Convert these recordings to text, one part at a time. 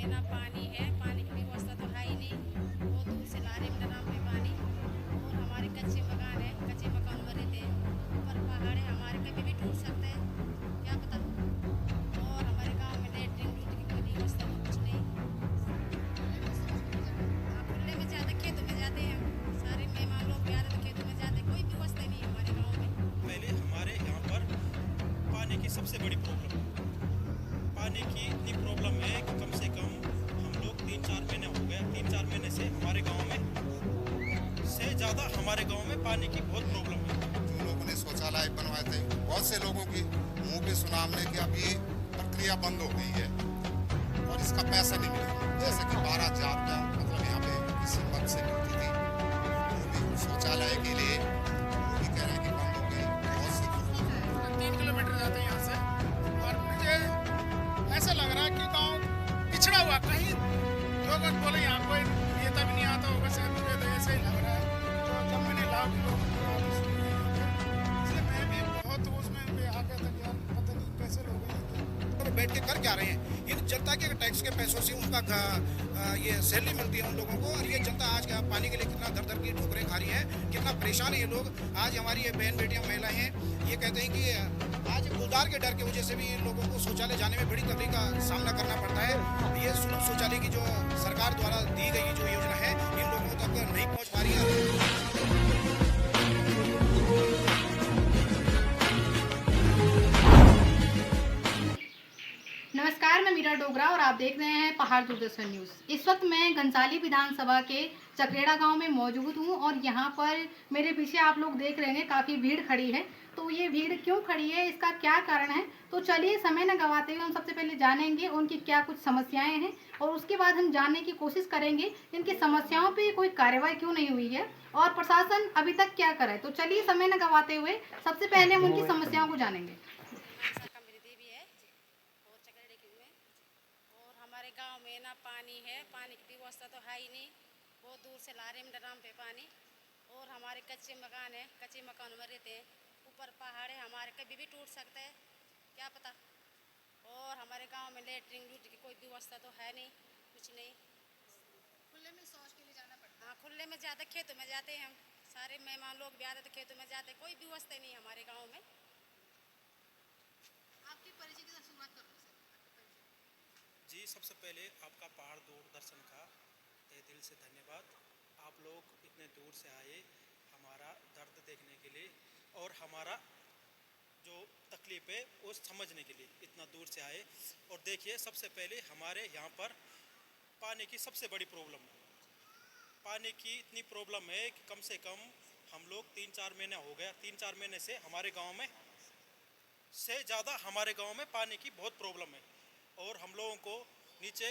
में ना पानी है, पानी की व्यवस्था तो है ही नहीं। बहुत दूर से ला रहे हैं ड्राम पे पानी। और हमारे कच्चे मकान है, कच्चे मकान में रहते हैं। ऊपर पहाड़ है, हमारे कभी भी टूट सकते हैं, क्या पता। और हमारे गांव में लेटरिन लूट की कोई व्यवस्था नहीं, कुछ नहीं। हाँ, खुले में जाते, खेतों में जाते हैं हम। सारे मेहमान लोग भी आते तो खेतों में जाते, कोई व्यवस्था नहीं है हमारे गाँव में। पहले हमारे यहाँ पर पानी की सबसे बड़ी प्रॉब्लम है। पानी की इतनी प्रॉब्लम है कि कम से कम हम लोग 3-4 महीने हो गया, 3-4 महीने से हमारे गांव में से ज़्यादा हमारे गांव में पानी की बहुत प्रॉब्लम है। जो लोगों ने शौचालय बनवाए थे, बहुत से लोगों की मुंह पे सुना हमने कि अब ये प्रक्रिया बंद हो गई है और इसका पैसा नहीं मिलेगा। जैसे कि 12,000 रुपया मतलब यहाँ पे किसी पद से मिलती थी, वो भी शौचालय के लिए वो भी कह रहे हैं कि बंद हो गई। बहुत से 3 किलोमीटर जाते हैं यहाँ से। और मुझे ऐसा लग रहा है कि गांव पिछड़ा हुआ, कहीं लोग बोले यहाँ कोई नेता भी नहीं आता होगा, शायद मुझे तो ऐसा ही लग रहा है। तो जब मैंने लाभ की लोगों की बात सुनी यहाँ पे, इसलिए मैं भी बहुत उसमें भी आ गया था कि यार पता नहीं कैसे लोग हैं और बैठ के कर क्या रहे हैं। इन जनता के टैक्स के पैसों से उनका ये सैलरी मिलती है उन लोगों को, और ये जनता आज का पानी के लिए कितना दर दर की ठोकरें खा रही है, कितना परेशान है ये लोग। आज हमारी ये बहन बेटियां महिलाएं हैं, ये कहते हैं कि आज गुलदार के डर की वजह से भी इन लोगों को शौचालय जाने में बड़ी तकलीफ का सामना करना पड़ता है। ये सुलभ शौचालय की जो सरकार द्वारा दी गई जो योजना है, इन लोगों तक नहीं पहुंच पा रही है। नमस्कार, मैं मीरा डोगरा और आप देख रहे हैं पहाड़ दूरदर्शन न्यूज़। इस वक्त मैं घनसाली विधानसभा के चकरेड़ा गांव में मौजूद हूं और यहां पर मेरे पीछे आप लोग देख रहे हैं काफ़ी भीड़ खड़ी है। तो ये भीड़ क्यों खड़ी है, इसका क्या कारण है, तो चलिए समय न गंवाते हुए हम सबसे पहले जानेंगे उनकी क्या कुछ समस्याएं हैं और उसके बाद हम जानने की कोशिश करेंगे इनकी समस्याओं पर कोई कार्रवाई क्यों नहीं हुई है और प्रशासन अभी तक क्या करे। तो चलिए समय न गंवाते हुए सबसे पहले हम उनकी समस्याओं को जानेंगे। मेरी देवी है और चकरेड़े की हूँ मैं। और हमारे गांव में ना पानी है, पानी की व्यवस्था तो है ही नहीं। बहुत दूर से ला रहे हैं ड्राम पे पानी। और हमारे कच्चे मकान है, कच्चे मकान में रहते हैं। ऊपर पहाड़ है, हमारे कभी भी टूट सकता है, क्या पता। और हमारे गांव में लेटरिन लूट की कोई व्यवस्था तो है नहीं, कुछ नहीं। खुले में शौच के लिए जाना पड़ता हाँ, खुले में जाते, खेतों में जाते हैं हम। सारे मेहमान लोग भी आते तो खेतों में जाते, कोई व्यवस्था नहीं हमारे गाँव में। आपकी परिचय की शुरुआत करो सर। जी, सबसे पहले आपका पहाड़ दूरदर्शन का तहे दिल से धन्यवाद। आप लोग इतने दूर से आए हमारा दर्द देखने के लिए और हमारा जो तकलीफ है वो समझने के लिए इतना दूर से आए। और देखिए, सबसे पहले हमारे यहाँ पर पानी की सबसे बड़ी प्रॉब्लम है। पानी की इतनी प्रॉब्लम है कि कम से कम हम लोग 3-4 महीने हो गया, 3-4 महीने से हमारे गांव में से ज़्यादा हमारे गांव में पानी की बहुत प्रॉब्लम है। और हम लोगों को नीचे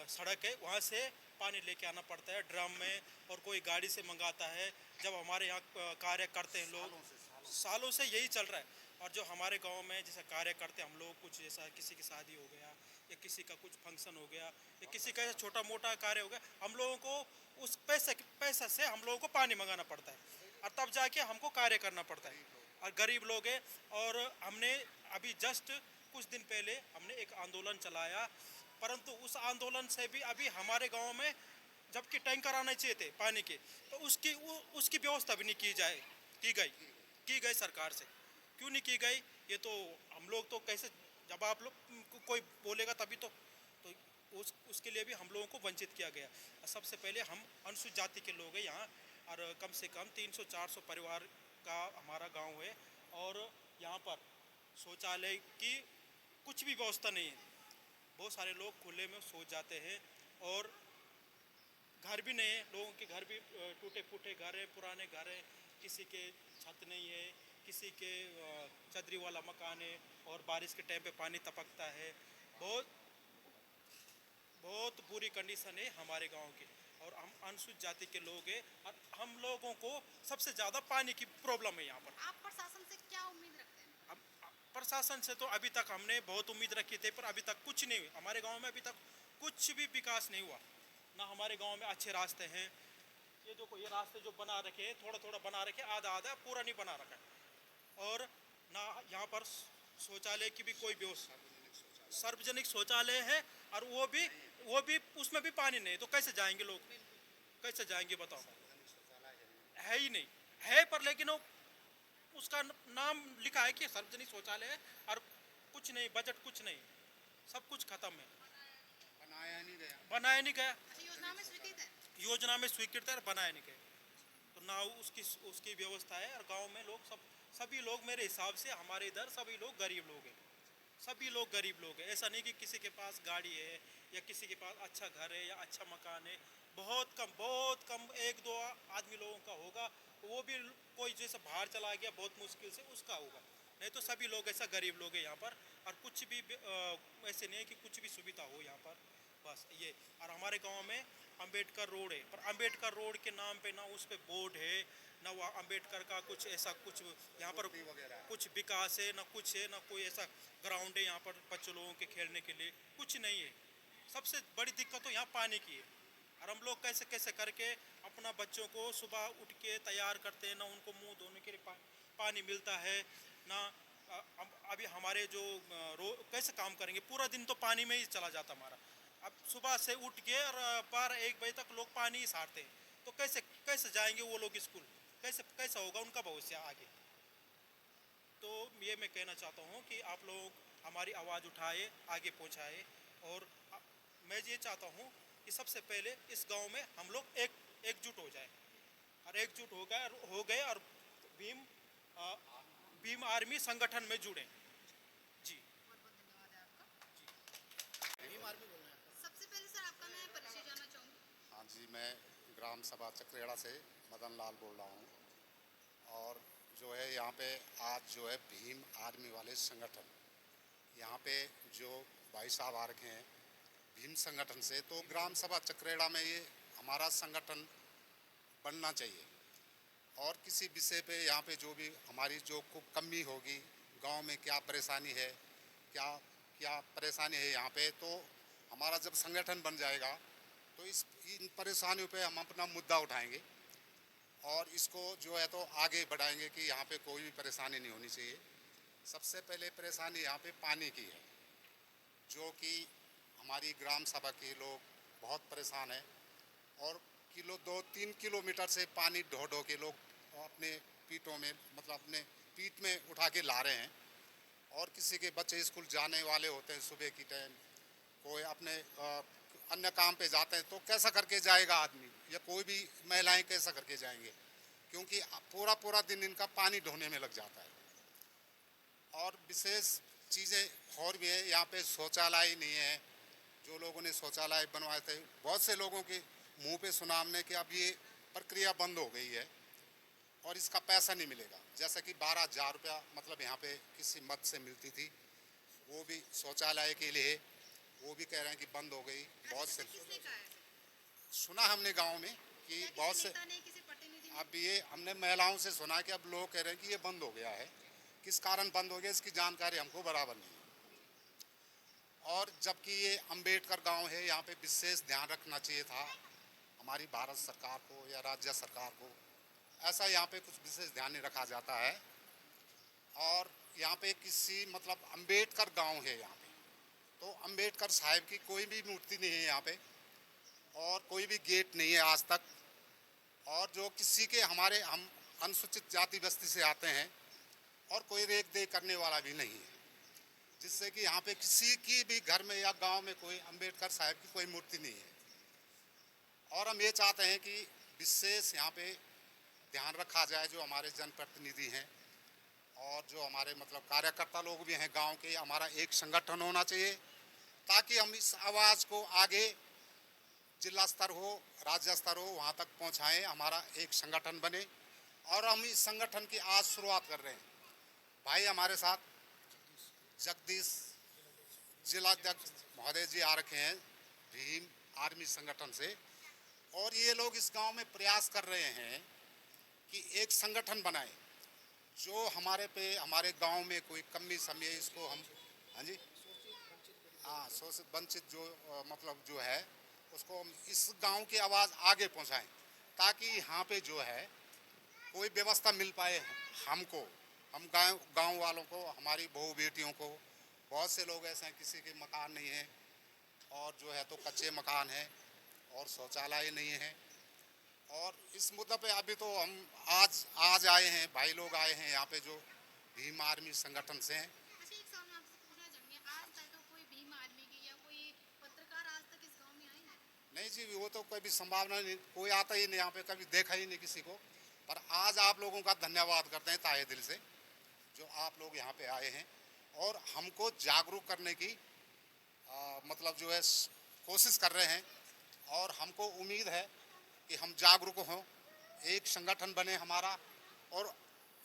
सड़क है, वहाँ से पानी लेके आना पड़ता है ड्रम में, और कोई गाड़ी से मंगाता है। जब हमारे यहाँ कार्य करते हैं लोग, सालों से यही चल रहा है। और जो हमारे गांव में जैसा कार्य करते हैं हम लोग, कुछ जैसा किसी की शादी हो गया या किसी का कुछ फंक्शन हो गया या किसी का छोटा मोटा कार्य हो गया, हम लोगों को उस पैसा से हम लोगों को पानी मंगाना पड़ता है और तब जाके हमको कार्य करना पड़ता है। और गरीब लोग हैं। और हमने अभी जस्ट कुछ दिन पहले हमने एक आंदोलन चलाया, परंतु उस आंदोलन से भी अभी हमारे गांव में जबकि टैंकर आने चाहिए थे पानी के, तो उसकी व्यवस्था भी नहीं की गई सरकार से। क्यों नहीं की गई, ये तो हम लोग तो कैसे, जब आप लोग कोई बोलेगा तभी तो उसके लिए भी हम लोगों को वंचित किया गया। सबसे पहले हम अनुसूचित जाति के लोग हैं यहाँ, और कम से कम 300-400 परिवार का हमारा गांव है। और यहाँ पर शौचालय की कुछ भी व्यवस्था नहीं है। बहुत सारे लोग खुले में शौच जाते हैं और घर भी नहीं है, लोगों के घर भी टूटे फूटे घर है, पुराने घर है, किसी के छत नहीं है, किसी के चदरी वाला मकान है और बारिश के टाइम पे पानी टपकता है। बहुत बहुत बुरी कंडीशन है हमारे गांव की। और हम अनुसूचित जाति के लोग हैं और हम लोगों को सबसे ज़्यादा पानी की प्रॉब्लम है यहाँ पर। आप प्रशासन से क्या उम्मीद रखते हैं? अब प्रशासन से तो अभी तक हमने बहुत उम्मीद रखी थी, पर अभी तक कुछ नहीं हुआ। हमारे गांव में अभी तक कुछ भी विकास नहीं हुआ। ना हमारे गांव में अच्छे रास्ते हैं। ये देखो, ये रास्ते जो बना रखे हैं, थोड़ा थोड़ा बना रखे, आधा आधा, पूरा नहीं बना रखा है। और ना यहाँ पर शौचालय की भी कोई व्यवस्था, सार्वजनिक शौचालय है और वो भी वो भी उसमें भी पानी नहीं, तो कैसे जाएंगे लोग, कैसे जाएंगे बताओ। है ही नहीं, है पर लेकिन वो उसका नाम लिखा है कि सार्वजनिक शौचालय है और कुछ नहीं, बजट कुछ नहीं, सब कुछ खत्म है, बनाया नहीं गया, योजना में स्वीकृत है। योजना में स्वीकृत है और बनाया नहीं गया, तो ना उसकी उसकी व्यवस्था है। और गांव में लोग सभी लोग मेरे हिसाब से हमारे इधर सभी लोग गरीब लोग हैं, सभी लोग गरीब लोग हैं। ऐसा नहीं कि किसी के पास गाड़ी है या किसी के पास अच्छा घर है या अच्छा मकान है, बहुत कम एक दो आदमी लोगों का होगा, वो भी कोई जैसे बाहर चला गया बहुत मुश्किल से उसका होगा, नहीं तो सभी लोग ऐसा गरीब लोग हैं यहाँ पर। और कुछ भी ऐसे नहीं है कि कुछ भी सुविधा हो यहाँ पर, बस ये। और हमारे गांव में अंबेडकर रोड है, पर अंबेडकर रोड के नाम पे ना उस पर बोर्ड है, ना वो अंबेडकर का कुछ ऐसा कुछ यहाँ पर कुछ विकास है, ना कुछ है, ना कोई ऐसा ग्राउंड है यहाँ पर बच्चों लोगों के खेलने के लिए, कुछ नहीं है। सबसे बड़ी दिक्कत तो यहाँ पानी की है। और हम लोग कैसे कैसे करके अपना बच्चों को सुबह उठ के तैयार करते हैं, ना उनको मुंह धोने के लिए पानी मिलता है, ना अभी हमारे जो कैसे काम करेंगे, पूरा दिन तो पानी में ही चला जाता हमारा। अब सुबह से उठ के और 12-1 बजे तक लोग पानी ही सारते हैं, तो कैसे कैसे जाएंगे वो लोग स्कूल, कैसा होगा उनका भविष्य आगे। तो ये मैं कहना चाहता हूँ कि आप लोग हमारी आवाज़ उठाए, आगे पहुँचाए, और मैं ये चाहता हूँ कि सबसे पहले इस गांव में हम लोग एकजुट हो जाए, और एकजुट हो गए और भीम आर्मी संगठन में जुड़े। जी सबसे पहले सर आपका मैं परिचय जानना चाहूँगी। हाँ जी, मैं ग्राम सभा चक्रेड़ा से मदन लाल बोल रहा हूँ। और जो है यहाँ पे आज जो है भीम आर्मी वाले संगठन, यहाँ पे जो भाई साहब आ रखे हैं भीम संगठन से, तो ग्राम सभा चक्रेड़ा में ये हमारा संगठन बनना चाहिए। और किसी विषय पे यहाँ पे जो भी हमारी जो कमी होगी, गांव में क्या परेशानी है, क्या परेशानी है यहाँ पे, तो हमारा जब संगठन बन जाएगा तो इन परेशानियों पे हम अपना मुद्दा उठाएंगे और इसको जो है तो आगे बढ़ाएंगे कि यहाँ पे कोई भी परेशानी नहीं होनी चाहिए। सबसे पहले परेशानी यहाँ पे पानी की है, जो कि हमारी ग्राम सभा के लोग बहुत परेशान हैं, और 2-3 किलोमीटर से पानी ढो के लोग अपने पीठों में, मतलब अपने पीठ में उठा के ला रहे हैं। और किसी के बच्चे स्कूल जाने वाले होते हैं सुबह की टाइम, कोई अपने अन्य काम पे जाते हैं, तो कैसा करके जाएगा आदमी, या कोई भी महिलाएं कैसा करके जाएंगे, क्योंकि पूरा दिन इनका पानी ढोने में लग जाता है। और विशेष चीज़ें और भी है, यहाँ पे शौचालय नहीं है। जो लोगों ने शौचालय बनवाए थे, बहुत से लोगों के मुंह पे सुना हमने कि अब ये प्रक्रिया बंद हो गई है और इसका पैसा नहीं मिलेगा। जैसे कि 12,000 रुपया मतलब यहाँ पे किसी मत से मिलती थी, वो भी शौचालय के लिए, वो भी कह रहे हैं कि बंद हो गई। बहुत से सुना हमने गांव में कि बहुत से, अब ये हमने महिलाओं से सुना कि अब लोग कह रहे हैं कि ये बंद हो गया है। किस कारण बंद हो गया इसकी जानकारी हमको बराबर नहीं। और जबकि ये अंबेडकर गांव है, यहाँ पे विशेष ध्यान रखना चाहिए था हमारी भारत सरकार को या राज्य सरकार को, ऐसा यहाँ पे कुछ विशेष ध्यान नहीं रखा जाता है। और यहाँ पे किसी मतलब अंबेडकर गांव है यहाँ पे, तो अंबेडकर साहब की कोई भी मूर्ति नहीं है यहाँ पे, और कोई भी गेट नहीं है आज तक। और जो किसी के हम अनुसूचित जाति बस्ती से आते हैं, और कोई रेख देख करने वाला भी नहीं है, जिससे कि यहाँ पे किसी की भी घर में या गांव में कोई अंबेडकर साहब की कोई मूर्ति नहीं है। और हम ये चाहते हैं कि विशेष यहाँ पे ध्यान रखा जाए, जो हमारे जनप्रतिनिधि हैं और जो हमारे मतलब कार्यकर्ता लोग भी हैं गांव के, हमारा एक संगठन होना चाहिए, ताकि हम इस आवाज़ को आगे जिला स्तर हो, राज्य स्तर हो, वहाँ तक पहुँचाएँ, हमारा एक संगठन बने। और हम इस संगठन की आज शुरुआत कर रहे हैं। भाई हमारे साथ जगदीश जिलाध्यक्ष महोदय जी आ रखे हैं भीम आर्मी संगठन से, और ये लोग इस गांव में प्रयास कर रहे हैं कि एक संगठन बनाए, जो हमारे गांव में कोई कमी समी है, इसको हम, हाँ जी, हाँ, शोषित वंचित जो मतलब जो है, उसको हम इस गांव की आवाज़ आगे पहुंचाएं, ताकि यहाँ पे जो है कोई व्यवस्था मिल पाए हमको, हम गांव वालों को, हमारी बहू बेटियों को। बहुत से लोग ऐसे हैं किसी के मकान नहीं है, और जो है तो कच्चे मकान हैं और शौचालय नहीं है। और इस मुद्दे पे अभी तो हम आज आए हैं, भाई लोग आए हैं यहाँ पे जो भीम आर्मी संगठन से हैं। अच्छा, एक सवाल मैं आपसे पूछना चाहूंगी, आज तक कोई भीम आर्मी की या कोई पत्रकार आज तक इस गांव में आए हैं? नहीं जी, वो तो कभी संभावना नहीं, कोई आता ही नहीं यहाँ पे, कभी देखा ही नहीं किसी को। पर आज आप लोगों का धन्यवाद करते हैं ताहे दिल से, जो आप लोग यहाँ पे आए हैं और हमको जागरूक करने की मतलब जो है कोशिश कर रहे हैं। और हमको उम्मीद है कि हम जागरूक हों, एक संगठन बने हमारा और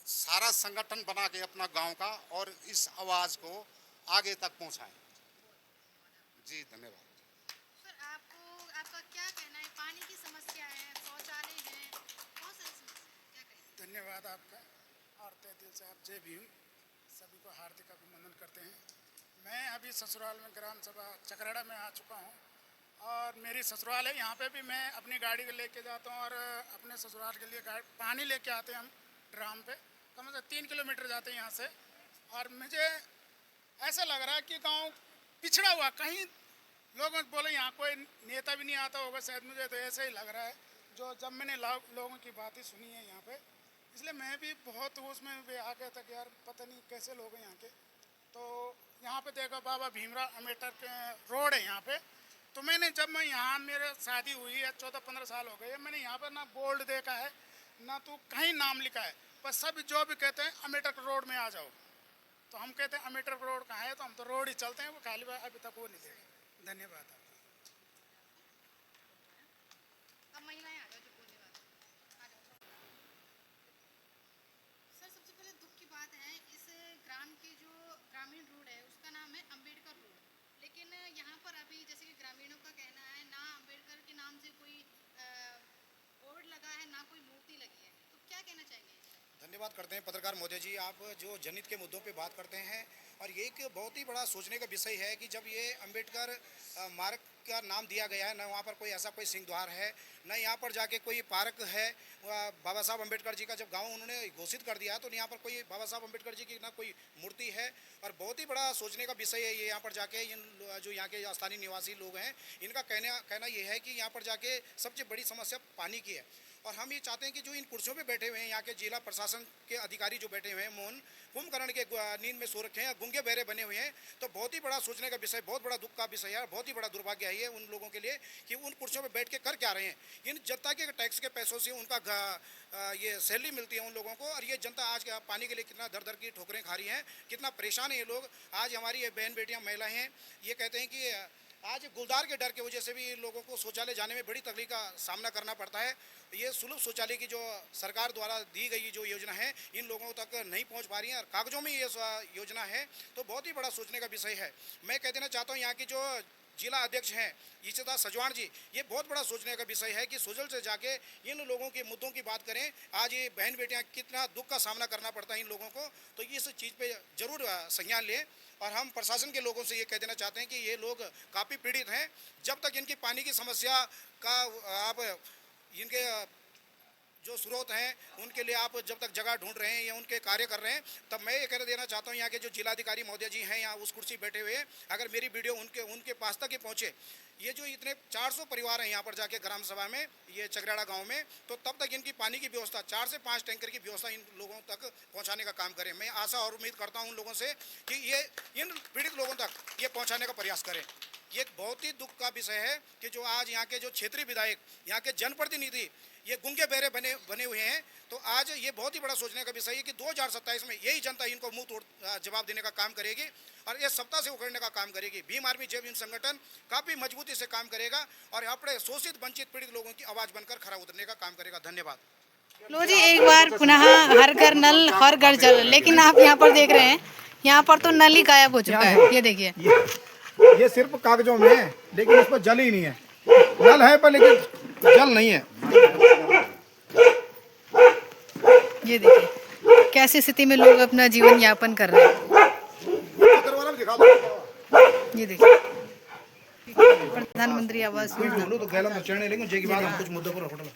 सारा संगठन बना के अपना गांव का और इस आवाज़ को आगे तक पहुंचाएं। जी धन्यवाद। सर, आपका क्या कहना है? पानी की समस्या है, शौचालय है, बहुत सारी समस्या है, क्या कहें? धन्यवाद आपका और तहे दिल से आप जय भीम सभी को हार्दिक अभिनंदन करते हैं। मैं अभी ससुराल में ग्राम सभा चकराड़ा में आ चुका हूँ और मेरी ससुराल है। यहाँ पे भी मैं अपनी गाड़ी को लेके जाता हूँ और अपने ससुराल के लिए पानी लेके आते हैं हम ड्राम पे, कम से कम 3 किलोमीटर जाते हैं यहाँ से। और मुझे ऐसा लग रहा है कि गांव पिछड़ा हुआ, कहीं लोगों बोले यहाँ कोई नेता भी नहीं आता होगा शायद, मुझे तो ऐसा ही लग रहा है जो जब मैंने लोगों की बातें सुनी है यहाँ पे। इसलिए मैं भी बहुत उसमें भी आ गया था कि यार पता नहीं कैसे लोग हैं यहाँ के। तो यहाँ पे देखो बाबा भीमराव अम्बेडकर के रोड है यहाँ पे। तो मैंने जब मैं यहाँ मेरे शादी हुई है 14-15 साल हो गए, मैंने यहाँ पर ना बोर्ड देखा है ना तो कहीं नाम लिखा है, पर सब जो भी कहते हैं अम्बेडकर रोड में आ जाओ। तो हम कहते हैं अम्बेडकर रोड कहाँ है, तो हम तो रोड ही चलते हैं, वो खाली अभी तक वो नहीं देखा। धन्यवाद। अब महिलाएं आ जाओ जो बोलने वाली, आ जाओ। सर, सबसे पहले दुख की बात है, इस ग्राम की जो ग्रामीण रोड है उसका नाम है अम्बेडकर रोड, लेकिन यहाँ पर अभी जैसे कि ग्रामीणों का कहना है ना अम्बेडकर के नाम से कोई बोर्ड लगा है ना कोई मूर्ति लगी है, तो क्या कहना चाहेंगे? धन्यवाद करते हैं पत्रकार महोदय जी, आप जो जनहित के मुद्दों पे बात करते हैं। और ये एक बहुत ही बड़ा सोचने का विषय है कि जब ये अम्बेडकर मार्ग का नाम दिया गया है, ना वहाँ पर कोई ऐसा कोई सिंह द्वार है, ना यहाँ पर जाके कोई पार्क है। बाबा साहब अम्बेडकर जी का जब गांव उन्होंने घोषित कर दिया तो यहाँ पर कोई बाबा साहब अम्बेडकर जी की ना कोई मूर्ति है। और बहुत ही बड़ा सोचने का विषय है ये। यहाँ पर जाके जो यहाँ के स्थानीय निवासी लोग हैं, इनका कहना ये है कि यहाँ पर जाके सबसे बड़ी समस्या पानी की है। और हम ये चाहते हैं कि जो इन कुर्सियों पे बैठे हुए हैं, यहाँ के जिला प्रशासन के अधिकारी जो बैठे हुए हैं, मौन कुंभकर्ण के नींद में सो रखे हैं, गूंगे बहरे बने हुए हैं। तो बहुत ही बड़ा सोचने का विषय, बहुत बड़ा दुख का विषय है, बहुत ही बड़ा दुर्भाग्य है ये उन लोगों के लिए कि उन कुर्सियों पे बैठ के कर क्या रहे हैं। इन जनता के टैक्स के पैसों से उनका ये सैलरी मिलती है उन लोगों को। और ये जनता आज पानी के लिए कितना दर दर की ठोकरें खा रही हैं, कितना परेशान है ये लोग। आज हमारी ये बहन बेटियाँ महिलाएँ हैं, ये कहते हैं कि आज गुलदार के डर की वजह से भी लोगों को शौचालय जाने में बड़ी तकलीफ का सामना करना पड़ता है। ये सुलभ शौचालय की जो सरकार द्वारा दी गई जो योजना है, इन लोगों तक नहीं पहुंच पा रही है। और कागजों में ये योजना है, तो बहुत ही बड़ा सोचने का विषय है। मैं कह देना चाहता हूँ यहाँ की जो जिला अध्यक्ष हैं ईशिता सजवाण जी, ये बहुत बड़ा सोचने का विषय है कि सुजल से जाके इन लोगों के मुद्दों की बात करें। आज ये बहन बेटियां कितना दुख का सामना करना पड़ता है इन लोगों को, तो इस चीज़ पे जरूर संज्ञान लें। और हम प्रशासन के लोगों से ये कह देना चाहते हैं कि ये लोग काफ़ी पीड़ित हैं। जब तक इनकी पानी की समस्या का आप इनके जो स्रोत हैं उनके लिए आप जब तक जगह ढूंढ रहे हैं या उनके कार्य कर रहे हैं, तब मैं ये कह देना चाहता हूँ यहाँ के जो जिलाधिकारी महोदय जी हैं यहाँ उस कुर्सी बैठे हुए, अगर मेरी वीडियो उनके पास तक ही पहुँचे, ये जो इतने 400 परिवार हैं यहाँ पर जाके ग्राम सभा में, ये चकराड़ा गांव में, तो तब तक इनकी पानी की व्यवस्था 4 से 5 टैंकर की व्यवस्था इन लोगों तक पहुँचाने का काम करें। मैं आशा और उम्मीद करता हूँ उन लोगों से कि ये इन पीड़ित लोगों तक ये पहुँचाने का प्रयास करें। ये बहुत ही दुख का विषय है कि जो आज यहाँ के जो क्षेत्रीय विधायक, यहाँ के जनप्रतिनिधि ये गूंगे बहरे बने हुए हैं। तो आज ये बहुत ही बड़ा सोचने का विषय है कि 2027 में यही जनता इनको मुंह तोड़ जवाब देने का काम करेगी और ये सत्ता से उखड़ने का काम करेगी। भीम आर्मी जय भीम संगठन काफ़ी मजबूती से काम करेगा और अपने शोषित वंचित पीड़ित लोगों की आवाज़ बनकर खरा उतरने का काम करेगा। धन्यवाद। लो जी, एक बार पुनः हर घर नल हर घर जल, लेकिन आप यहाँ पर देख रहे हैं यहाँ पर तो नल ही गायब हो चुका है। ये देखिए, ये सिर्फ कागजों में है, लेकिन इस पर जल ही नहीं है। नल है पर लेकिन जल नहीं है। ये देखिए कैसी स्थिति में लोग अपना जीवन यापन कर रहे हैं। ये देखिए प्रधानमंत्री आवास योजना। तो गैलन तो चढ़ने लेकिन जे की बात हम कुछ मुद्दों पर होटल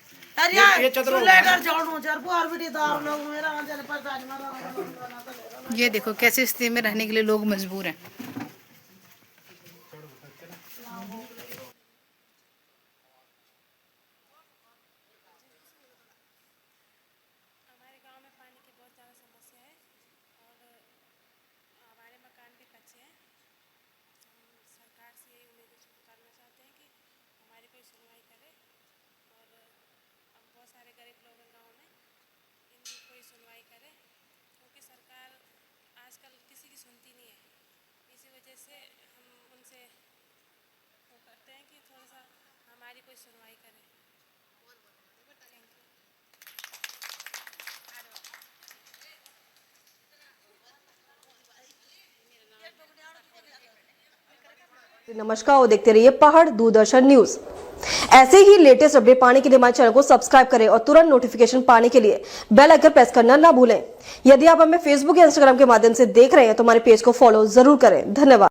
ये देखो कैसी स्थिति में रहने के लिए लोग मजबूर हैं। हमारे गांव में पानी की बहुत ज़्यादा समस्या है और हमारे मकान भी कच्चे हैं। हम सरकार से यही उम्मीद करना चाहते हैं कि हमारी कोई सुनवाई करे और अब बहुत सारे गरीब लोग हैं गांव में, इनकी कोई सुनवाई करे क्योंकि सरकार आजकल किसी की सुनती नहीं है। इसी वजह से हम उनसे वो करते हैं कि थोड़ा सा हमारी कोई सुनवाई करे। Thank you. नमस्कार और देखते रहिए पहाड़ दूरदर्शन न्यूज। ऐसे ही लेटेस्ट अपडेट पाने के लिए हमारे चैनल को सब्सक्राइब करें और तुरंत नोटिफिकेशन पाने के लिए बेल आइकन प्रेस करना ना भूलें। यदि आप हमें फेसबुक या इंस्टाग्राम के माध्यम से देख रहे हैं तो हमारे पेज को फॉलो जरूर करें। धन्यवाद।